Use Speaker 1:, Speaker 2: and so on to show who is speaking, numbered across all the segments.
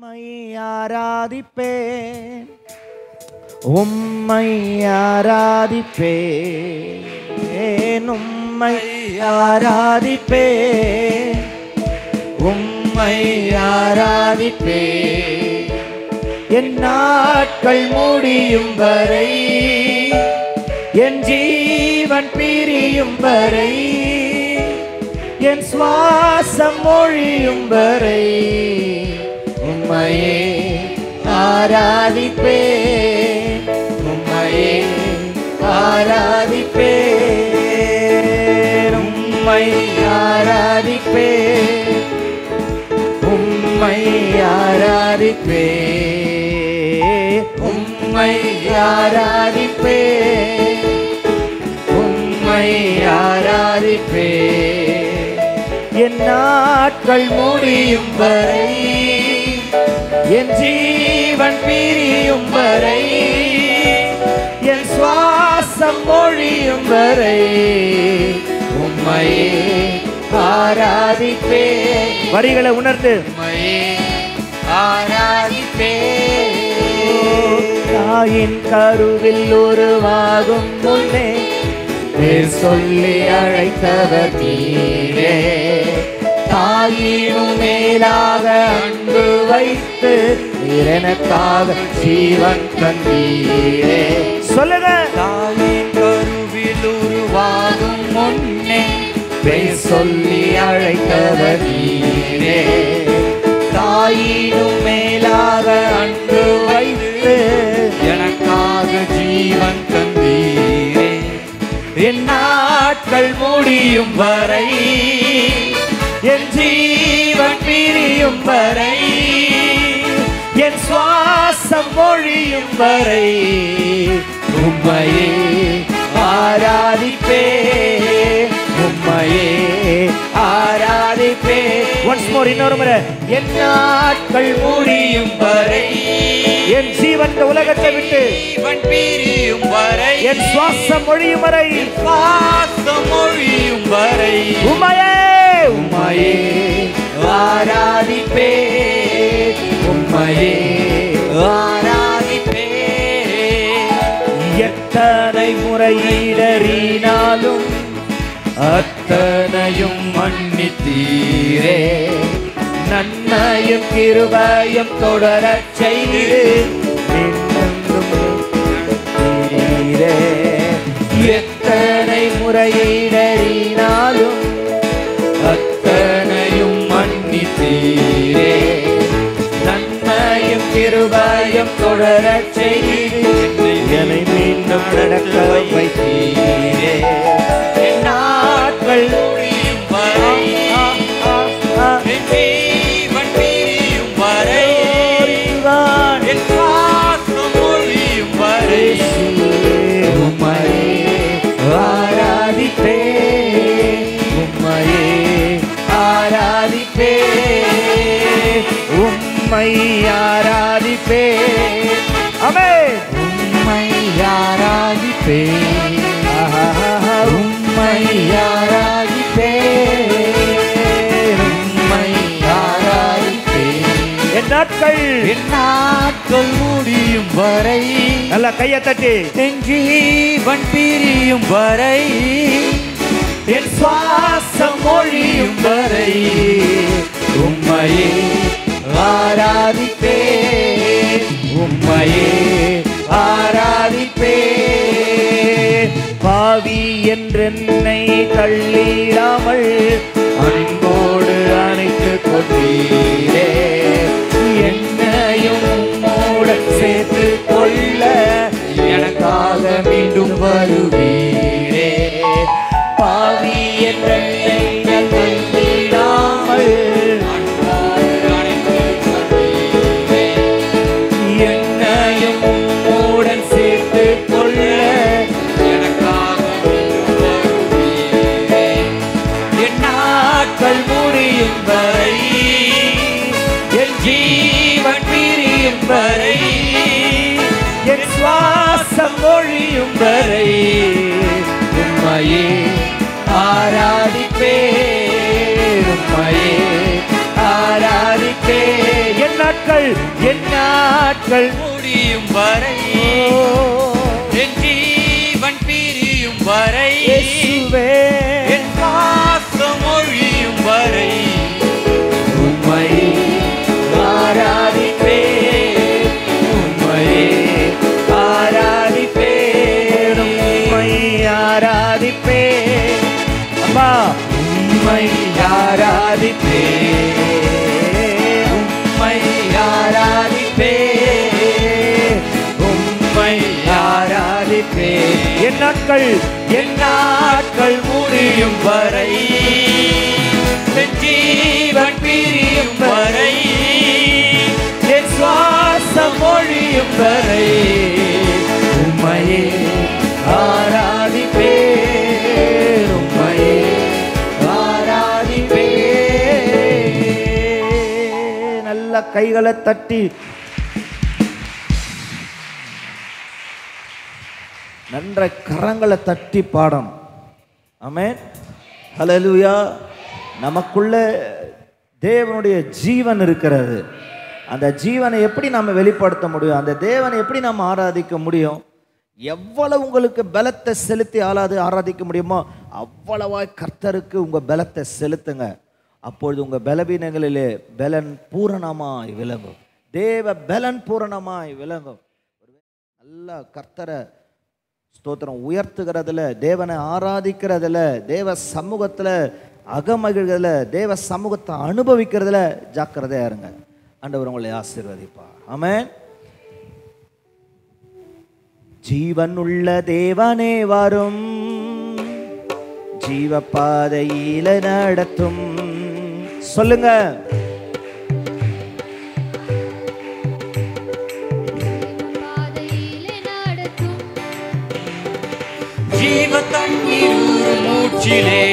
Speaker 1: உம்மை ஆராதிப்பேன், உம்மை ஆராதிப்பேன், உம்மை ஆராதிப்பேன், உம்மை ஆராதிப்பேன். என் நாட்கள் முடியும் வரை, என் ஜீவன் பிரியும் வரை, என் சுவாசம் மொழியும் வரை உம்மையே ஆராதிப்பேன், உம்மையே ஆராதிப்பேன், உம்மை ஆராதிப்பேன், உம்மை ஆராதிப்பேன், உம்மை ஆராதிப்பேன், உம்மை ஆராதிப்பேன். என் நாட்கள் முடியும் வரை, என் ஜீவன் பிரியும் வரை, என் சுவாசம் மொழியும் வரை உம்மையே ஆராதிப்பேன். வரிகளை உணர்ந்து உம்மையே ஆராதிப்பேன். தாயின் கருவில் உருவாகும் முன்னே பேர் சொல்லி அழைத்தவர் நீரே, தாயினும் மேலாக அன்பு வைத்து எனக்காக ஜீவன் தந்தீரே. சொல்லுங்க. தாயின் கருவில் உருவாகும் முன்னே பேர் சொல்லி அழைத்தவர் நீரே, தாயினும் மேலாக அன்பு வைத்து எனக்காக ஜீவன் தந்தீரே. என் நாட்கள் முடியும் வரை, என் ஜீவன் பிரியும் வரை, என் சுவாசம் மொழியும் வரை உம்மையே ஆராதிப்பேன், உம்மையே ஆராதிப்பேன். ஒன்ஸ் மோர், இன்னொரு முறை. என் நாட்கள் முடியும் வரை, என் ஜீவன் உலகத்தை விட்டு பிரியும் வரை, என் சுவாசம் மொழியும் வரை, சுவாசம் மொழியும் வரை உம்மையே உம்மையே ஆராதிப்பேன், உம்மையே ஆராதிப்பேன். எத்தனை முறையிடறினாலும் அத்தனையும் மன்னித்தீரே, நன்மையும் கிருபையும் தொடரச் செய்து நீரே. எத்தனை முறையிடறினாலும் அத்தனையும் மன்னித்தீரே, நன்மையும் கிருபையும் தொடரச் செய்து என்னை மீண்டும் நடக்க வைத்தீரே. என் நாட்கள் முடியும் வரை, என் ஜீவன் பிரியும் வரை, என் சுவாசம் மொழியும் வரை உம்மையே ஆராதிப்பேன், உம்மையே ஆராதிப்பேன், உம்மை ஆராதிப்பேன். ஆமென். உம்மை ஆராதிப்பேன், உம்மை ஆராதிப்பேன், உம்மை ஆராதிப்பேன். என் நாட்கள் முடியும் வரை, நல்ல கையை தட்டி, என் ஜீவன் பிரியும் வரை, என் சுவாசம் மொழியும் வரை உம்மையே ஆராதிப்பேன், உம்மையே ஆராதிப்பேன். பாவி என்றென்னை தள்ளிடாமல் அன்போடு அணைத்துக் கொண்டீரே, என்னையும் உம்மோட சேர்த்து கொள்ள எனக்காக மீண்டும் வருவீரே. பாவி என்றென்னை தள்ளிடாமல் என்னையும் உம்மோடன் சேர்த்து கொள்ள எனக்காக மீண்டும் வருவீரே. என் நாட்கள் முடியும் வரை, என் ஜீவன் பிரியும் வரை, என் சுவாசம் மொழியும் வரை உம்மையே ஆராதிப்பேன், உம்மையே ஆராதிப்பேன். என் நாட்கள்
Speaker 2: முடியும் வரை என் ஜீவன் பிரியும் வரை
Speaker 1: இயேசுவே
Speaker 2: என் சுவாசம் ஒழியும் வரை
Speaker 1: உம்மை ஆராதிப்பேன், உம்மை ஆராதிப்பேன், உம்மை ஆராதிப்பேன். அம்மா உம்மை ஆராதிப்பேன், உம்மை ஆராதிப்பேன், உம்மை ஆராதிப்பேன். என் நாட்கள்
Speaker 2: முடியும் வரை என் ஜீவன் பிரியும் வரை
Speaker 1: என் சுவாசம் ஒழியும் வரை உம்மையே ஆராதிப்பேன், உம்மையே ஆராதிப்பேன். நல்ல கைகளை தட்டி நன்ற கரங்களை தட்டி பாடணும். ஆமென், ஹல்லேலூயா. நமக்குள்ள தேவனுடைய ஜீவன் இருக்கிறது. அந்த ஜீவனை எப்படி நம்ம வெளிப்படுத்த முடியும்? அந்த தேவனை எப்படி நம்ம ஆராதிக்க முடியும்? எவ்வளவு உங்களுக்கு பலத்தை செலுத்தி ஆராதிக்க முடியுமோ அவ்வளவாய் கர்த்தருக்கு உங்க பலத்தை செலுத்துங்க. அப்பொழுது உங்க பலவீனங்களிலே பலன் பூரணமாய் விளங்கும். தேவ பலன் பூரணமாய் விளங்கும். நல்ல கர்த்தரை ஸ்தோத்திரம் உயர்த்துகிறதுல, தேவனை ஆராதிக்கிறதுல, தேவ சமூகத்துல அகமகிழ்கிறதுல, தேவ சமூகத்தை அனுபவிக்கிறதுல ஜாக்கிரதையா இருங்க. ஆண்டவர் உங்களை ஆசீர்வதிப்பார். ஆமென். ஜீவன் உள்ள தேவனே வரும், ஜீவ பாதையில நடத்தும். சொல்லுங்க.
Speaker 2: ஜீவ தண்ணீர் மூச்சிலே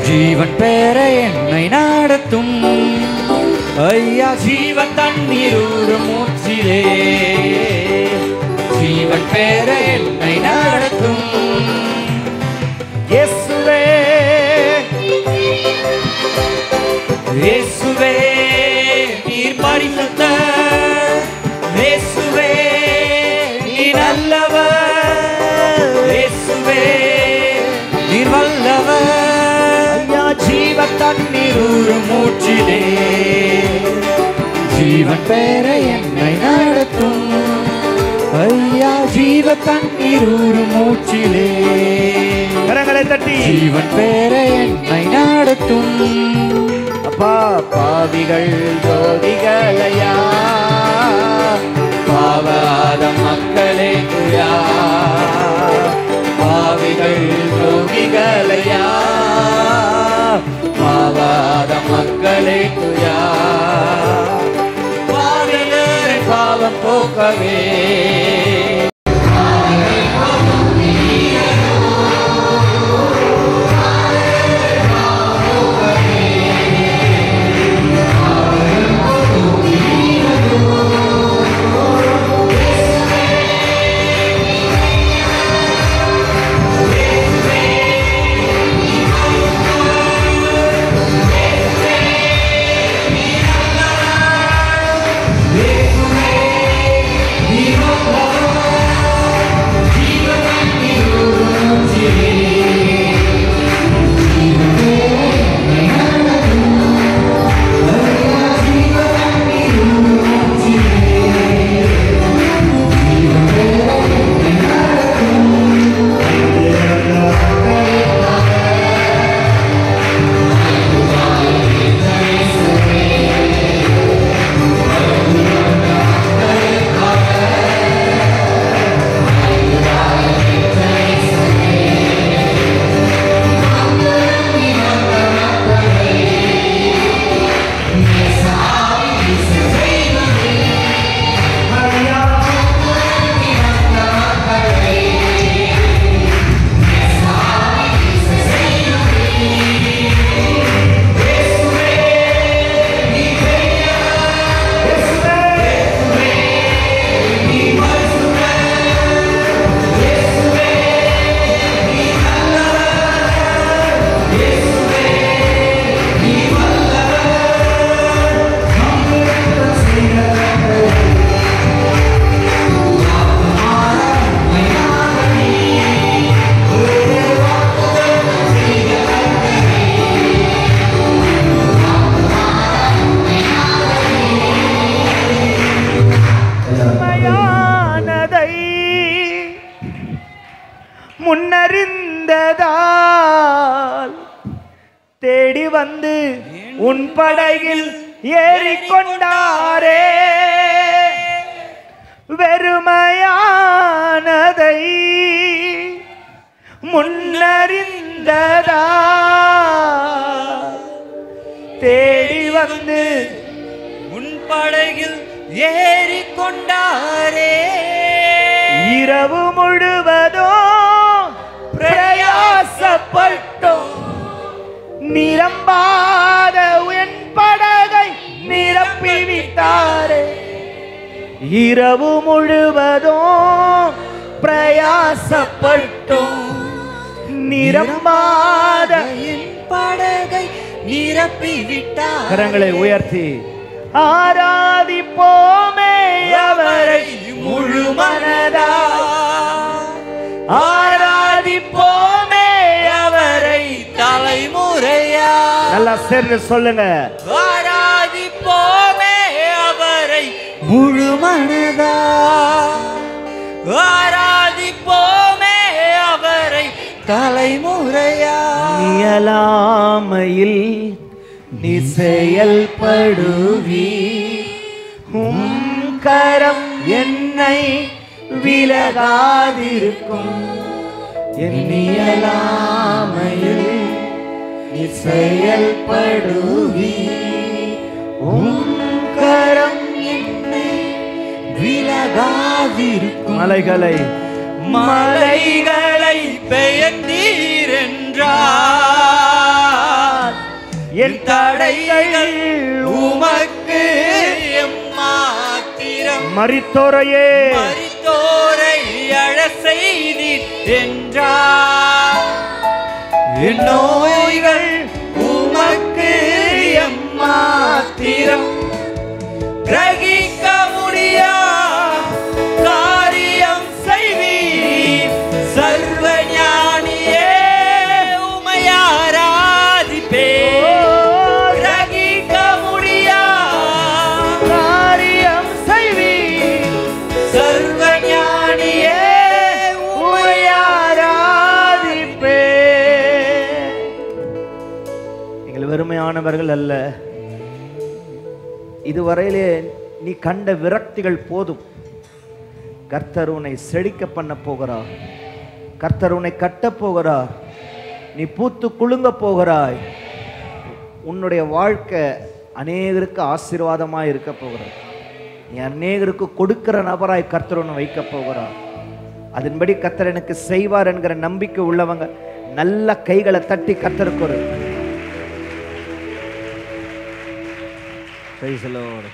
Speaker 2: ஜீவன் பெற என்னை நடத்தும். ஐயா ஜீவ தண்ணீர் மூச்சிலே ஜீவன் பெற என்னை நடத்தும்.
Speaker 1: இயேசுவே
Speaker 2: இயேசுவே நீர் பரிசுத்தர், இயேசுவே நீர் நல்லவர், இயேசுவே நீர் வல்லவர்.
Speaker 1: ஐயா ஜீவ தண்ணீர்
Speaker 2: மூச்சிலே ஜீவன் பெற என்னை நடத்தும். ஐயா ஜீவ தண்ணீர் மூச்சிலே
Speaker 1: கரங்களை தட்டி
Speaker 2: ஜீவன் பெற என்னை நடத்தும்.
Speaker 1: அப்பா பாவிகள் ஜோதிகளையா,
Speaker 2: பாவாத மக்களே துயா, பாவிகள் ஜோதிகளையா, பாவாத மக்களே துயா, பாவிகளே பாவம் போக்கவே
Speaker 1: தேடி வந்து உன் படகில் ஏறிக்கொண்டாரே. வெறுமையானதை முன்னறிந்ததா தேடி வந்து
Speaker 2: உன் படகில் ஏறிக்கொண்டாரே.
Speaker 1: இரவு முழுவதும் பிரயாசப்பட்டோம், நிரம்பாத என் படகை நிரப்பிவிட்டாரே. இரவு முழுவதும் பிரயாசப்பட்டோம், நிரம்பாத
Speaker 2: என் படகை நிரப்பிவிட்டார்.
Speaker 1: கரங்களை உயர்த்தி ஆராதிப்போமே அவரை முழு மனதா. ஆராதிப்போமே அவரை
Speaker 2: தலைமுறையா.
Speaker 1: நல்லா சேர்ந்து சொல்லுங்க.
Speaker 2: ஆராதிப்போமே அவரை முழு மனதா. ஆராதிப்போமே அவரை தலைமுறையா.
Speaker 1: இயலாமையில் நீ செயல்படுவி, உம் கரம் என்னை விலகாதிருக்கும். என் இயலாமையில் நீ செயல்படுவி, உம் கரம் என்னை விலகாதிருக்கும். மலைகளை
Speaker 2: மலைகளை பெயர்ந்தீர் என்றார். என் தடைகள் உமக்கு எம்மாத்திரம்.
Speaker 1: மரித்தோரையே
Speaker 2: மரித்தோரை அழ செய்தீர் என்றார். என் நோய்கள் உமக்கு எம்மாத்திரம். கிரகிக்க முடியா காரியம் செய்வீர். சர்வ ஞானியே உமை ஆராதிப்பேன். கிரகிக்க முடியா
Speaker 1: காரியம் செய்வீர்.
Speaker 2: சர்வ ஞானியே உமை
Speaker 1: ஆராதிப்பேன். நீங்கள் வெறுமையானவர்கள் அல்ல. இதுவரையிலே நீ கண்ட விரக்திகள் போதும். கர்த்தர் உன்னை செழிக்க பண்ண போகிறார். கர்த்தர் உன்னை கட்ட போகிறார். நீ பூத்து குலுங்க போகிறாய். உன்னுடைய வாழ்க்கை அநேகருக்கு ஆசீர்வாதமாய் இருக்க போகிறார். நீ அநேகருக்கு கொடுக்கிற நபராய் கர்த்தர் உன்னை வைக்க போகிறார். அதன்படி கர்த்தர் எனக்கு செய்வார் என்கிற நம்பிக்கை உள்ளவங்க நல்ல கைகளை தட்டி கர்த்தருக்கு ஒரு praise the Lord.